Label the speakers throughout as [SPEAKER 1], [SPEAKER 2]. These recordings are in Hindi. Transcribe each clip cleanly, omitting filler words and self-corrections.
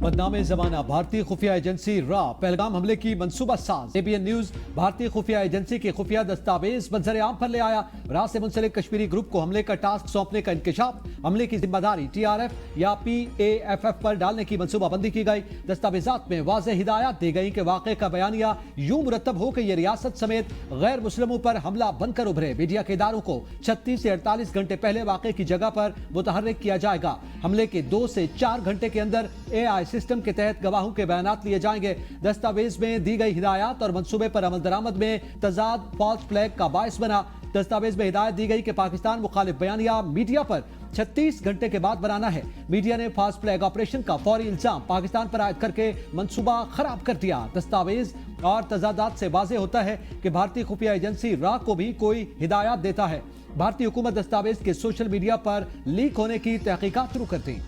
[SPEAKER 1] बदनामे जमाना भारतीय खुफिया एजेंसी रा पहलगाम हमले की मंसूबा साज। एबीएन न्यूज भारतीय खुफिया एजेंसी के खुफिया दस्तावेज मंजर आम पर ले आया। रा से मुंसलिक कश्मीरी ग्रुप को हमले का टास्क सौंपने का इंकशाफ, हमले की जिम्मेदारी टीआरएफ या पीएएफएफ पर डालने की मंसूबाबंदी की गई। दस्तावेजात में वाज़ेह हिदायत दी गई कि वाक़े का बयानिया यूं मुरतब हो कि यह रियासत समेत गैर मुस्लिमों पर हमला बनकर उभरे। मीडिया के इदारों को 36 से 48 घंटे पहले वाक़े की जगह पर मुतहर्रिक किया जाएगा। हमले के 2 से 4 घंटे के अंदर एआई सिस्टम के तहत गवाहों के बयानात लिए जाएंगे। दस्तावेज में दी गई हिदायत और मंसूबे पर अमल दरामद में तजाद फॉल्स फ्लैग का बायस बना। दस्तावेज में हिदायत दी गई कि पाकिस्तान मुखालिफ बयानिया मीडिया पर 36 घंटे के बाद बनाना है। मीडिया ने फॉल्स फ्लैग ऑपरेशन का फौरी इल्जाम पाकिस्तान पर आयद करके मंसूबा खराब कर दिया। दस्तावेज और तजादात से वाज़ेह होता है कि भारतीय खुफिया एजेंसी रा को भी कोई हिदायत देता है। भारतीय हुकूमत दस्तावेज के सोशल मीडिया पर लीक होने की तहकीकात शुरू करती।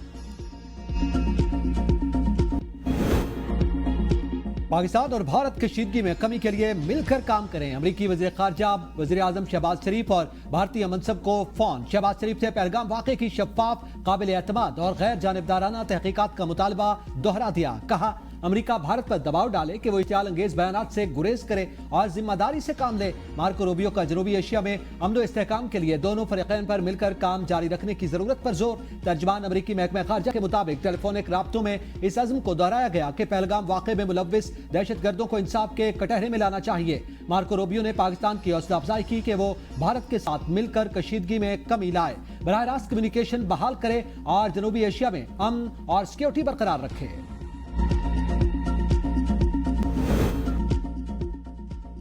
[SPEAKER 1] पाकिस्तान और भारत कशीदगी में कमी के लिए मिलकर काम करें। अमरीकी वज़ीर ख़ारजा वज़ीर आज़म शहबाज शरीफ और भारतीय मनसब को फोन। शहबाज शरीफ से पहलगाम वाक़े की शफ़ाफ, काबिल एतमाद और गैर जानिबदाराना तहकीकात का मुतालबा दोहरा दिया। कहा अमेरिका भारत पर दबाव डाले कि वो इश्तियाल अंगेज बयानात से गुरेज करे और जिम्मेदारी से काम ले। मार्को रूबियो का जनूबी एशिया में अमन व इस्तेहकाम के लिए दोनों फरीक़ैन पर मिलकर काम जारी रखने की जरूरत पर जोर। तर्जमान अमरीकी महकमा ख़ारजा के मुताबिक टेलीफोनिक राब्तों में इस अज़्म को दोहराया गया कि पहलगाम वाक़े में मुलव्विस दहशतगर्दों को इंसाफ के कटहरे में लाना चाहिए। मार्को रूबियो ने पाकिस्तान की हौसला अफजाई की कि वो भारत के साथ मिलकर कशीदगी में कमी लाए, बराह रास्त कम्युनिकेशन बहाल करे और जनूबी एशिया में अमन और सिक्योरिटी बरकरार रखे।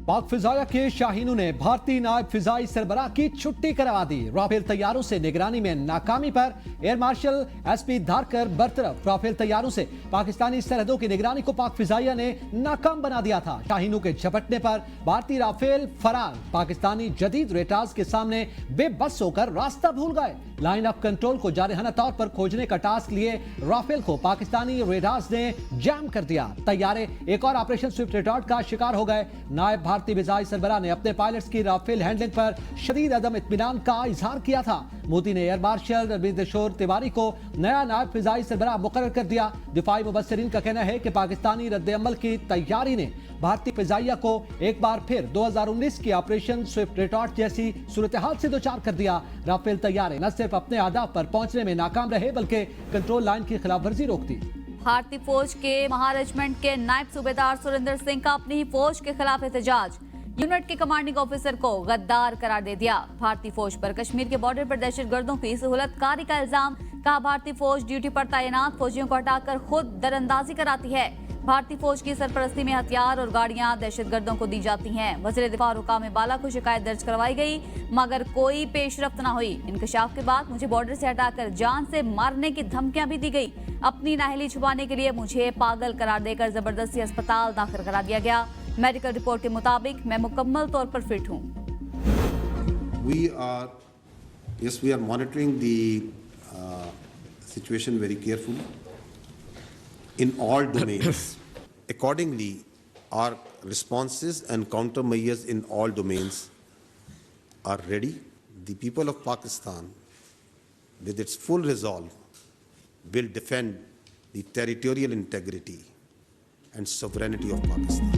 [SPEAKER 1] पाक फिजाया के शाहीनों ने भारतीय नायब फिजाई सरबराह की छुट्टी करवा दी। राफेल तैयारों से निगरानी में नाकामी पर एयर मार्शल एसपी धारकर बरतरफ। राफेल तैयारों से पाकिस्तानी सरहदों की निगरानी को पाक फिजाइया ने नाकाम बना दिया था। शाहीनों के झपटने पर भारतीय राफेल फरार। पाकिस्तानी जदीद रेटार्स के सामने बेबस होकर रास्ता भूल गए। लाइन ऑफ कंट्रोल को जारहाना तौर पर खोजने का टास्क लिए राफेल को पाकिस्तानी रेडार्स ने जैम कर दिया। तैयारे एक और ऑपरेशन स्विफ्ट रिटॉर्ट का शिकार हो गए। नायब भारतीय फिजाई सरबराह ने अपने पायलट्स की राफेल हैंडलिंग पर शदीद अदम इत्मीनान का इजहार किया था। मोदी ने एयर मार्शल रणबीर किशोर तिवारी को नया नायब फिजाई सरबराह मुकर्रर कर दिया। दिफाई मुबस्सिरीन का कहना है कि पाकिस्तानी रद्द-ए-अमल की तैयारी ने भारतीय फिजाइया को एक बार फिर 2019 की ऑपरेशन स्विफ्ट रिटॉर्ट जैसी सूरत हाल से दो चार कर दिया। राफेल तैयारे न सिर्फ अपने अहदाफ पर पहुंचने में नाकाम रहे बल्कि कंट्रोल लाइन की खिलाफवर्जी रोक दी।
[SPEAKER 2] भारतीय फौज के महारेजिमेंट के नायब सूबेदार सुरेंद्र सिंह का अपनी ही फौज के खिलाफ एहतजाज। यूनिट के कमांडिंग ऑफिसर को गद्दार करार दे दिया। भारतीय फौज पर कश्मीर के बॉर्डर पर दहशतगर्दों की सहूलतकारी का इल्जाम। कहा भारतीय फौज ड्यूटी पर तैनात फौजियों को हटाकर खुद दरअंदाजी कराती है। भारतीय फौज की सरपरस्ती में हथियार और गाड़ियां दहशतगर्दों को दी जाती हैं। वज़ीर दिफा और हुकाम बाला को शिकायत दर्ज करवाई गई मगर कोई पेशरफ्त न हुई। इंकशाफ के बाद मुझे बॉर्डर से हटाकर जान से मारने की धमकियां भी दी गई। अपनी नाअहली छुपाने के लिए मुझे पागल करार देकर जबरदस्ती अस्पताल दाखिल करा दिया गया। मेडिकल रिपोर्ट के मुताबिक मैं मुकम्मल तौर पर फिट हूँ।
[SPEAKER 3] We are monitoring the situation very carefully in all domains. Accordingly, our responses and countermeasures in all domains are ready. The people of Pakistan, with its full resolve, will defend the territorial integrity and sovereignty of Pakistan.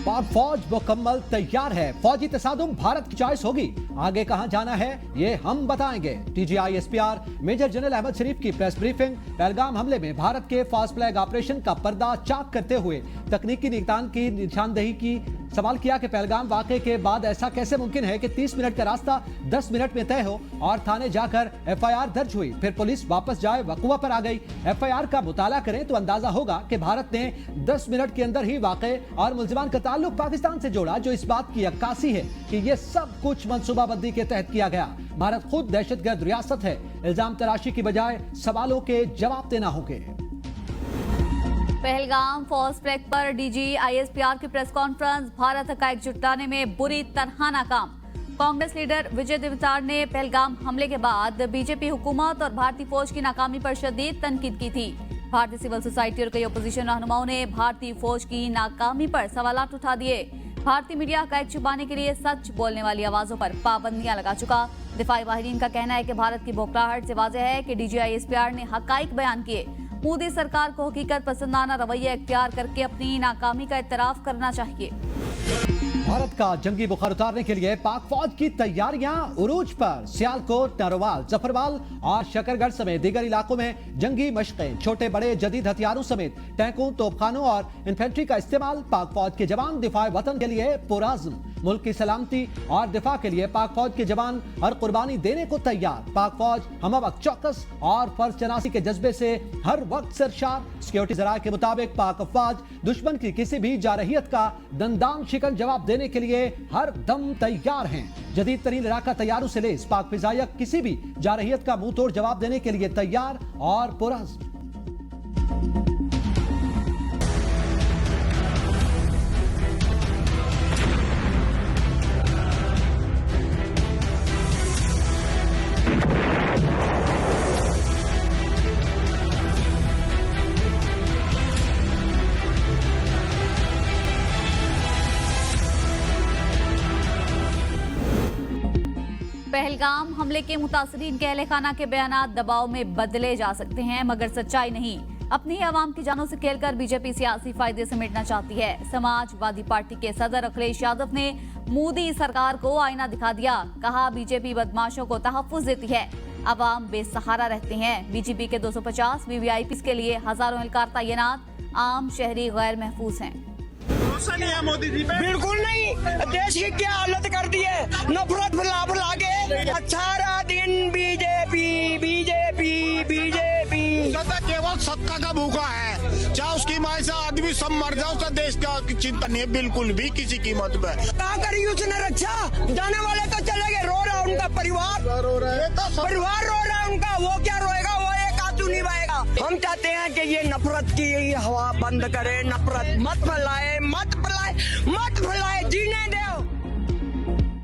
[SPEAKER 1] पाक फौज मुकम्मल तैयार है। फौजी तसादुम भारत की चॉइस होगी। आगे कहां जाना है ये हम बताएंगे। टीजीआई एसपीआर मेजर जनरल अहमद शरीफ की प्रेस ब्रीफिंग। पहलगाम हमले में भारत के फास्ट फ्लैग ऑपरेशन का पर्दा चाक करते हुए तकनीकी निगरान की निशानदेही की सवाल किया कि पहलगाम वाक़े के बाद ऐसा कैसे मुमकिन है कि 30 मिनट का रास्ता 10 मिनट में तय हो और थाने जाकर एफआईआर दर्ज हुई, फिर पुलिस वापस जाए वकूआ पर आ गई। एफआईआर का मुताला करें तो अंदाजा होगा कि भारत ने 10 मिनट के अंदर ही वाक़े और मुल्जिमान का ताल्लुक पाकिस्तान से जोड़ा, जो इस बात की अक्कासी है कि यह सब कुछ मंसूबाबंदी के तहत किया गया। भारत खुद दहशतगर्द रियासत है। इल्जाम तराशी की बजाय सवालों के जवाब देना होंगे।
[SPEAKER 2] पहलगाम फॉल्स फ्लैग पर डीजी आईएसपीआर की प्रेस कॉन्फ्रेंस। भारत हकायक जुटाने में बुरी तरह नाकाम। कांग्रेस लीडर विजय देवतार ने पहलगाम हमले के बाद बीजेपी हुकूमत और भारतीय फौज की नाकामी पर शदीद तनकीद की थी। भारतीय सिविल सोसाइटी और कई अपोजिशन रहनुमाओं ने भारतीय फौज की नाकामी पर सवालात उठा दिए। भारतीय मीडिया हक़ाइक़ छुपाने के लिए सच बोलने वाली आवाजों पर पाबंदियां लगा चुका। दिफाई माहिरीन का कहना है कि भारत की बौखलाहट से वाज़ेह है कि DGISPR ने हक़ाइक़ बयान किए। मोदी सरकार को हकीकत पसंदाना रवैया इख्तियार करके अपनी नाकामी का इतराफ करना चाहिए।
[SPEAKER 1] भारत का जंगी बुखार उतारने के लिए पाक फौज की तैयारियां उरूज पर। सियालकोट, नारोवाल, जफरवाल और शकरगढ़ समेत दीगर इलाकों में जंगी मशक़ें, छोटे बड़े जदीद हथियारों समेत टैंकों, तोपखानों और इन्फेंट्री का इस्तेमाल। पाक फौज के जवान दिफाए वतन के लिए पुरअज़्म। मुल्क की सलामती और दिफा के लिए पाक फौज के जवान हर कुर्बानी देने को तैयार। पाक फौज हम वक्त चौकस और फर्ज शनासी के जज्बे से हर वक्त सरशार। सिक्योरिटी जराये के मुताबिक पाक अफवाज दुश्मन की किसी भी जारहियत का दंदान शिकन जवाब देने के लिए हर दम तैयार हैं। जदीद तरीन लड़ाका तैयारों से लेस पाक फिजाइया किसी भी जारहियत का मुंह तोड़ जवाब देने के लिए तैयार और पुरअज़्म।
[SPEAKER 2] पहलगाम हमले के मुतासरीन के अहले खाना के बयानात दबाव में बदले जा सकते हैं, मगर सच्चाई नहीं। अपनी ही आवाम की जानों से खेलकर बीजेपी सियासी फायदे समेटना चाहती है। समाजवादी पार्टी के सदर अखिलेश यादव ने मोदी सरकार को आईना दिखा दिया। कहा, बीजेपी बदमाशों को तहफ्फुज देती है, अवाम बेसहारा रहते हैं। बीजेपी के 250 वीवीआईपी के लिए हजारों एहलकार तैनात, आम शहरी गैर महफूज हैं।
[SPEAKER 4] भरोसा नहीं है मोदी जी पे? बिल्कुल नहीं। देश की क्या हालत कर दी है, नफरत फैला फैला के। सारा दिन बीजेपी बीजेपी बीजेपी। केवल सत्ता का भूखा है, चाहे उसकी माँ से आदमी सब मर जाओ, उसका देश का चिंता नहीं है बिल्कुल भी किसी कीमत पे। क्या करी उसने रक्षा? जाने वाले तो चले गए, रो रहा उनका परिवार, परिवार रो रहा है उनका। वो क्या रोएगा, वो एक आंसू नहीं बहेगा। हम चाहते हैं कि ये नफरत की हवा बंद करे, नफरत मत फैलाए, मत फैलाए, मत फैलाए, जीने दो।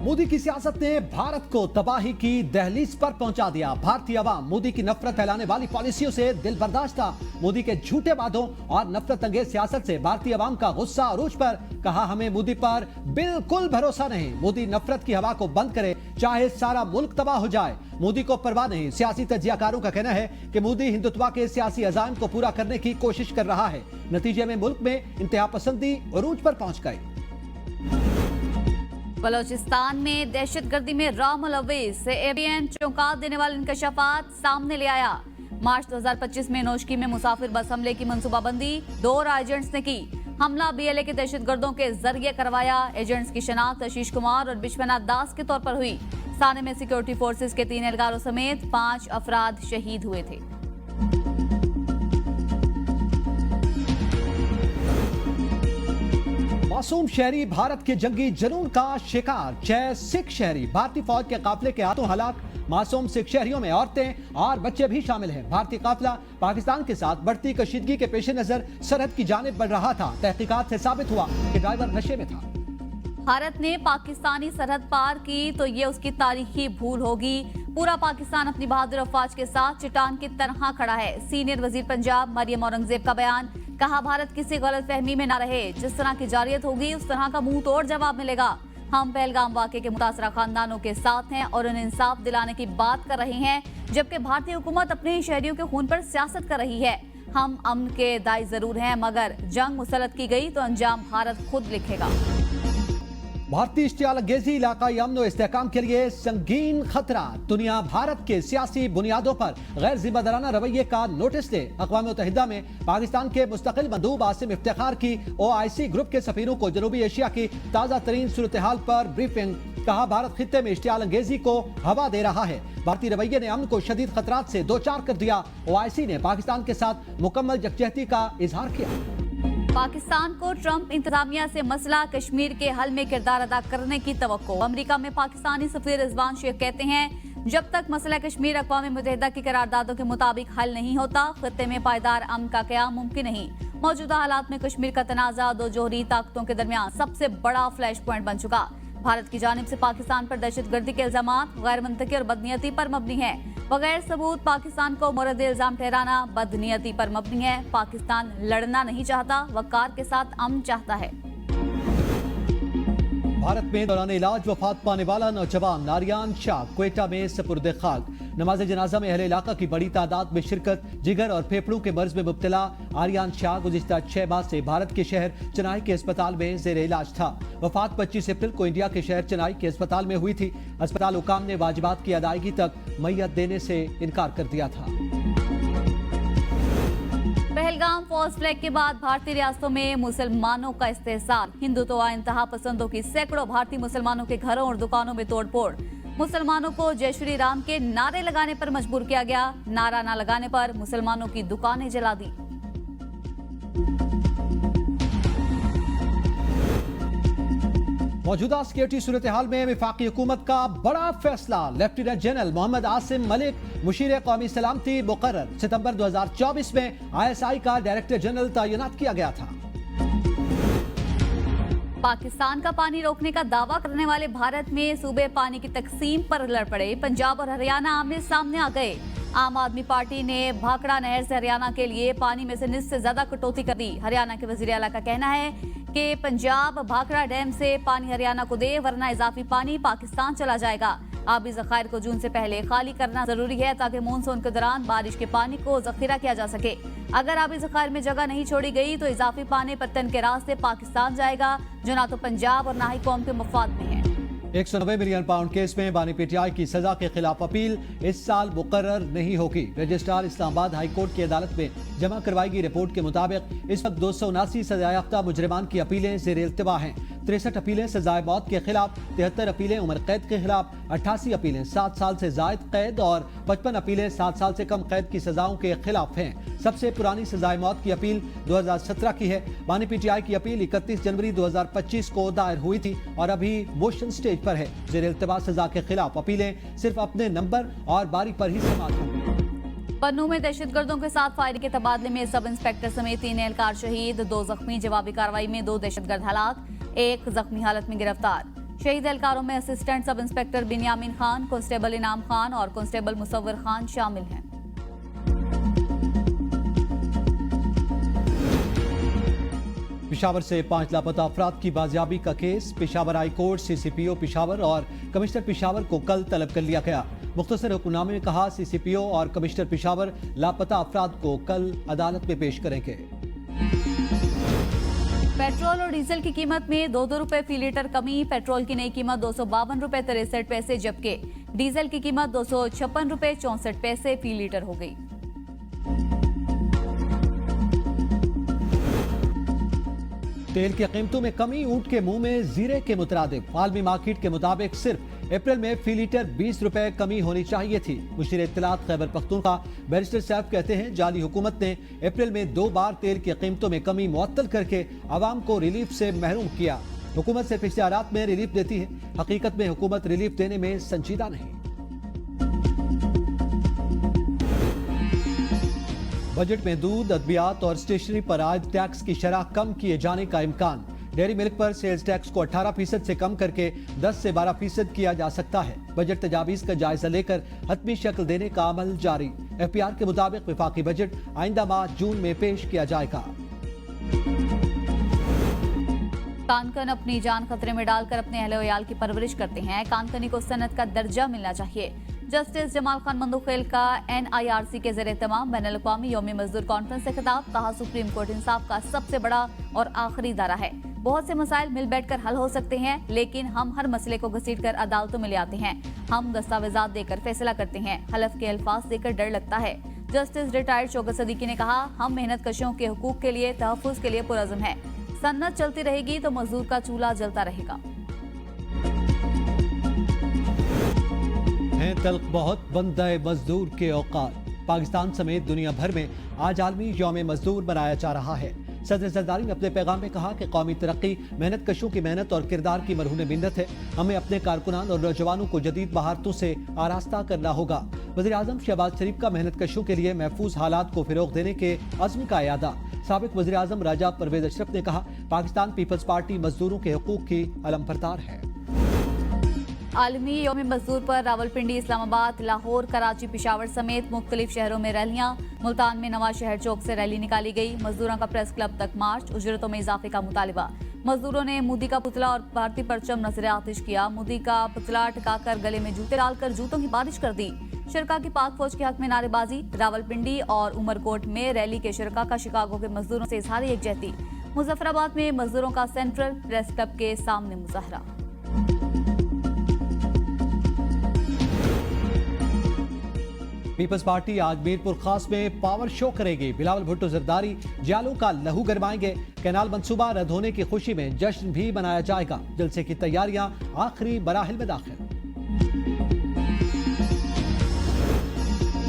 [SPEAKER 1] मोदी की सियासत ने भारत को तबाही की दहलीज पर पहुंचा दिया। भारतीय अवाम मोदी की नफरत फैलाने वाली पॉलिसियों से दिल बर्दाश्त था। मोदी के झूठे वादों और नफरत अंगेज सियासत से भारतीय अवाम का गुस्सा अरूज पर। कहा, हमें मोदी पर बिल्कुल भरोसा नहीं। मोदी नफरत की हवा को बंद करे, चाहे सारा मुल्क तबाह हो जाए, मोदी को परवाह नहीं। सियासी तजियाकारों का कहना है कि मोदी हिंदुत्व के सियासी अज़ाइम को पूरा करने की कोशिश कर रहा है। नतीजे में मुल्क में इंतहा पसंदी अरूज पर पहुंच गई।
[SPEAKER 2] बलोचिस्तान में दहशतगर्दी में रॉ मुलव्विस से ABN चौंका देने वाले इंकशाफात सामने ले आया। मार्च 2025 में नोशकी में मुसाफिर बस हमले की मंसूबाबंदी 2 एजेंट्स ने की। हमला BLA के दहशतगर्दों के जरिए करवाया। एजेंट्स की शनाख्त आशीष कुमार और विश्वनाथ दास के तौर पर हुई। साने में सिक्योरिटी फोर्सेस के 3 एहलकारों समेत 5 अफराद शहीद हुए थे।
[SPEAKER 1] मासूम शहरी भारत के जंगी जुनून का शिकार। 6 सिख शहरी भारतीय फौज के काफिले के हाथों हलाक। मासूम सिख शहरियों में औरतें और बच्चे भी शामिल हैं। भारतीय काफिला पाकिस्तान के साथ बढ़ती कशीदगी के पेश नजर सरहद की जानिब बढ़ रहा था। तहकीकात से साबित हुआ कि ड्राइवर नशे में था।
[SPEAKER 2] भारत ने पाकिस्तानी सरहद पार की तो ये उसकी तारीखी भूल होगी। पूरा पाकिस्तान अपनी बहादुर अफवाज के साथ चट्टान की तरह खड़ा है। सीनियर वजीर पंजाब मरियम औरंगजेब का बयान। कहा, भारत किसी गलतफहमी में न रहे, जिस तरह की जारियत होगी उस तरह का मुंह तोड़ जवाब मिलेगा। हम पहलगाम वाक़े के मुतासरा खानदानों के साथ हैं और उन्हें इंसाफ दिलाने की बात कर रहे हैं, जबकि भारतीय हुकूमत अपने ही शहरियों के खून पर सियासत कर रही है। हम अमन के दाई जरूर हैं, मगर जंग मुसल्लत की गई तो अंजाम भारत खुद लिखेगा।
[SPEAKER 1] भारतीय इश्तियाल अंगेजी इलाकाई अमन और इस्तेहकाम के लिए संगीन खतरा। दुनिया भारत के सियासी बुनियादों पर गैर जिम्मेदाराना रवैये का नोटिस दे। अक़वाम मुत्तहिदा में पाकिस्तान के मुस्तकिल मंदूब आसिम इफ्तिखार की OIC ग्रुप के सफीरों को जनूबी एशिया की ताज़ा तरीन सूरत हाल पर ब्रीफिंग। कहा, भारत खित्ते में इश्तियाल अंगेजी को हवा दे रहा है। भारतीय रवैये ने अमन को शदीद खतरात से दो चार कर दिया। OIC ने पाकिस्तान के साथ मुकम्मल यकजहती का इजहार किया।
[SPEAKER 2] पाकिस्तान को ट्रंप इंतजामिया से मसला कश्मीर के हल में किरदार अदा करने की तवक्को। अमेरिका में पाकिस्तानी सफीर रिजवान शेख कहते हैं, जब तक मसला कश्मीर अक़वाम मुत्तहिदा की करारदादों के मुताबिक हल नहीं होता, खित्ते में पायदार अमन का क़याम मुमकिन नहीं। मौजूदा हालात में कश्मीर का तनाज़ा दो जोहरी ताकतों के दरमियान सबसे बड़ा फ्लैश पॉइंट बन चुका। भारत की जानिब से पाकिस्तान पर दहशतगर्दी के इल्जामात गैर मंतकी और बदनीयती पर मबनी है। बगैर सबूत पाकिस्तान को मोरद इल्जाम ठहराना बदनीयती पर मबनी है। पाकिस्तान लड़ना नहीं चाहता, वक़ार के साथ अमन चाहता है।
[SPEAKER 1] भारत में दौरान इलाज वफात पाने वाला नौजवान आर्यान शाह क्वेटा में सपुर्द खाक। नमाज जनाजा में अहले इलाका की बड़ी तादाद में शिरकत। जिगर और फेफड़ों के मर्ज में मुब्तला आर्यान शाह गुज़िश्ता 6 माह से भारत के शहर चेन्नई के अस्पताल में जेर इलाज था। वफात 25 अप्रैल को इंडिया के शहर चेन्नई के अस्पताल में हुई थी। अस्पताल हुकाम ने वाजिबात की अदायगी तक मैयत देने से इनकार कर दिया था।
[SPEAKER 2] पहलगाम फॉल्स फ्लैग के बाद भारतीय रियासतों में मुसलमानों का इस्तेहसाल। हिंदुत्व इंतहा पसंदों की सैकड़ों भारतीय मुसलमानों के घरों और दुकानों में तोड़फोड़। मुसलमानों को जय श्री राम के नारे लगाने पर मजबूर किया गया। नारा न लगाने पर मुसलमानों की दुकानें जला दी।
[SPEAKER 1] मौजूदा सिक्योरिटी सूरत हाल में वफाकी हुकूमत का बड़ा फैसला। लेफ्टिनेंट जनरल मोहम्मद आसिम मलिक मुशीर कौमी सलामती मुकर्रर। सितंबर 2024 में ISI का डायरेक्टर जनरल तैनात किया गया था।
[SPEAKER 2] पाकिस्तान का पानी रोकने का दावा करने वाले भारत में सूबे पानी की तकसीम पर लड़ पड़े। पंजाब और हरियाणा आमने सामने आ गए। आम आदमी पार्टी ने भाखड़ा नहर से हरियाणा के लिए पानी में से निस्फ से ज्यादा कटौती कर दी। हरियाणा के वजीर आला का कहना है कि पंजाब भाखड़ा डैम से पानी हरियाणा को दे, वरना इजाफी पानी पाकिस्तान चला जाएगा। आबी जखायर को जून से पहले खाली करना जरूरी है ताकि मानसून के दौरान बारिश के पानी को जखीरा किया जा सके। अगर आबी जखायर में जगह नहीं छोड़ी गई तो इजाफी पानी पत्तन के रास्ते पाकिस्तान जाएगा, जो ना तो पंजाब और ना ही कौम के मफाद में है।
[SPEAKER 1] 190 मिलियन पाउंड केस में बानी पीटीआई की सजा के खिलाफ अपील इस साल मुकर्रर नहीं होगी। रजिस्ट्रार इस्लामाबाद हाई कोर्ट की अदालत में जमा करवाई गई रिपोर्ट के मुताबिक इस वक्त 279 सजायाफ्ता मुजरिमान की अपीलें ज़ेर इल्तिवा हैं। 63 अपीलें सजाए मौत के खिलाफ, 73 अपीलें उम्र कैद के खिलाफ, 88 अपीलें 7 साल से जायद कैद और 55 अपीलें 7 साल से कम कैद की सजाओं के खिलाफ हैं। सबसे पुरानी सजाए मौत की अपील 2017 की है। बानी पीटीआई की अपील 31 जनवरी 2025 को दायर हुई थी और अभी मोशन स्टेज पर है। जेर इल्तिवा सजा के खिलाफ अपीलें सिर्फ अपने नंबर और बारी पर ही समाप्त होंगी।
[SPEAKER 2] पन्नू में दहशतगर्दों के साथ फायरिंग के तबादले में सब इंस्पेक्टर समेत 3 एहलकार शहीद, 2 जख्मी। जवाबी कार्रवाई में 2 दहशतगर्द हलाक, 1 जख्मी हालत में गिरफ्तार। शहीद एहलकारों में assistant sub inspector Benjamin Khan, constable इनाम खान और कांस्टेबल मुसव्विर खान शामिल हैं।
[SPEAKER 1] पेशावर से 5 लापता अफराद की बाजियाबी का case. Peshawar high court, CCPO Peshawar और कमिश्नर पेशावर को कल तलब कर लिया गया। मुख्तसर हुक्मनामे में कहा CCPO और कमिश्नर पेशावर लापता अफराद को कल अदालत में पेश करेंगे।
[SPEAKER 2] पेट्रोल और डीजल की कीमत में 2-2 रुपए फी लीटर कमी। पेट्रोल की नई कीमत 252 रुपए 63 पैसे, जबकि डीजल की कीमत 256 रुपए 64 पैसे फी लीटर हो गई।
[SPEAKER 1] तेल की कीमतों में कमी, ऊंट के मुंह में जीरे के मुतरादिफ। आलमी मार्केट के मुताबिक सिर्फ अप्रैल में फी लीटर 20 रुपए कमी होनी चाहिए थी। मुशीर इत्तलात खैबर पख्तूनख्वा बैरिस्टर साहब कहते हैं जाली हुकूमत ने अप्रैल में 2 बार तेल की कीमतों में कमी मुअत्तल करके आवाम को रिलीफ से महरूम किया। हुकूमत सिर्फ इश्तिहारात में रिलीफ देती है, हकीकत में हुकूमत रिलीफ देने में संजीदा नहीं। बजट में दूध, अद्वियात और स्टेशनरी पर आयद टैक्स की शरह कम किए जाने का इम्कान। डेयरी मिल्क पर सेल्स टैक्स को 18% से कम करके 10 से 12% किया जा सकता है। बजट तजावीज का जायजा लेकर हतमी शक्ल देने का अमल जारी। FPR के मुताबिक वफाकी बजट आइंदा माह जून में पेश किया जाएगा।
[SPEAKER 2] कानकन अपनी जान खतरे में डालकर अपने अहले वयाल की परवरिश करते हैं। कानकनी को सनत का दर्जा मिलना चाहिए। जस्टिस जमाल खान मंदोखेल का NIRC के ज़रिए तमाम बैनुल-अक़वामी यौम मजदूर कॉन्फ्रेंस से खिताब। कहा सुप्रीम कोर्ट इंसाफ का सबसे बड़ा और आखिरी इदारा है। बहुत से मसाइल मिल बैठकर हल हो सकते हैं, लेकिन हम हर मसले को घसीटकर अदालतों में ले आते हैं। हम दस्तावेजात देकर फैसला करते हैं, हलफ के अल्फाज देकर डर लगता है। जस्टिस रिटायर्ड शौकत सदीकी ने कहा हम मेहनत कशों के हुकूक के लिए, तहफ़्फ़ुज़ के लिए पुरअज़्म है। सन्नत चलती रहेगी तो मजदूर का चूल्हा जलता रहेगा।
[SPEAKER 1] हैं तल्ख बहुत बंदे मजदूर के औकात। पाकिस्तान समेत दुनिया भर में आज आलमी यौम मजदूर मनाया जा रहा है। सदर ज़रदारी ने अपने पैगाम में कहा कि कौमी तरक्की मेहनत कशों की मेहनत और किरदार की मरहून मिन्नत है। हमें अपने कारकुनान और नौजवानों को जदीद महारतों से आरास्ता करना होगा। वज़ीर आज़म शहबाज शरीफ का मेहनत कशों के लिए महफूज हालात को फ़रोग़ देने के अज़्म का यादा। साबिक़ वज़ीर आज़म राजा परवेज़ अशरफ ने कहा पाकिस्तान पीपल्स पार्टी मजदूरों के हुकूक की अलमबरदार है।
[SPEAKER 2] आलमी यौम मजदूर पर रावलपिंडी, इस्लामाबाद, लाहौर, कराची, पेशावर समेत मुख्तलिफ शहरों में रैलियां। मुल्तान में नवाज शहर चौक से रैली निकाली गई। मजदूरों का प्रेस क्लब तक मार्च। उजरतों में इजाफे का मुतालिबा। मजदूरों ने मोदी का पुतला और भारतीय परचम नजर आतिश किया। मोदी का पुतला टिकाकर गले में जूते डालकर जूतों की बारिश कर दी। शिरका की पाक फौज के हक में नारेबाजी। रावलपिंडी और उमरकोट में रैली के शिरका का शिकागो के मजदूरों से इजहार यकजहती। मुजफ्फराबाद में मजदूरों का सेंट्रल प्रेस क्लब के सामने मुजाहरा।
[SPEAKER 1] पीपल्स पार्टी आज मीरपुर खास में पावर शो करेगी। बिलावल भुट्टो जरदारी जालों का लहू गरमाएंगे। कैनाल मंसूबा रद्द होने की खुशी में जश्न भी मनाया जाएगा। जलसे की तैयारियां आखिरी मराहिल में दाखिल।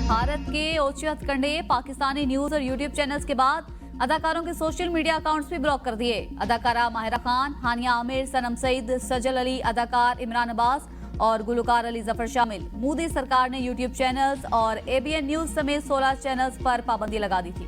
[SPEAKER 2] भारत के ओछे हथकंडे, पाकिस्तानी न्यूज और यूट्यूब चैनल्स के बाद अदाकारों के सोशल मीडिया अकाउंट्स भी ब्लॉक कर दिए। अदाकारा माहिरा खान, हानिया आमिर, सनम सईद, सजल अली, अदाकार इमरान अब्बास और गुलकार अली जफर शामिल। मोदी सरकार ने यूट्यूब चैनल्स और ABN न्यूज समेत 16 चैनल्स पर पाबंदी लगा दी थी।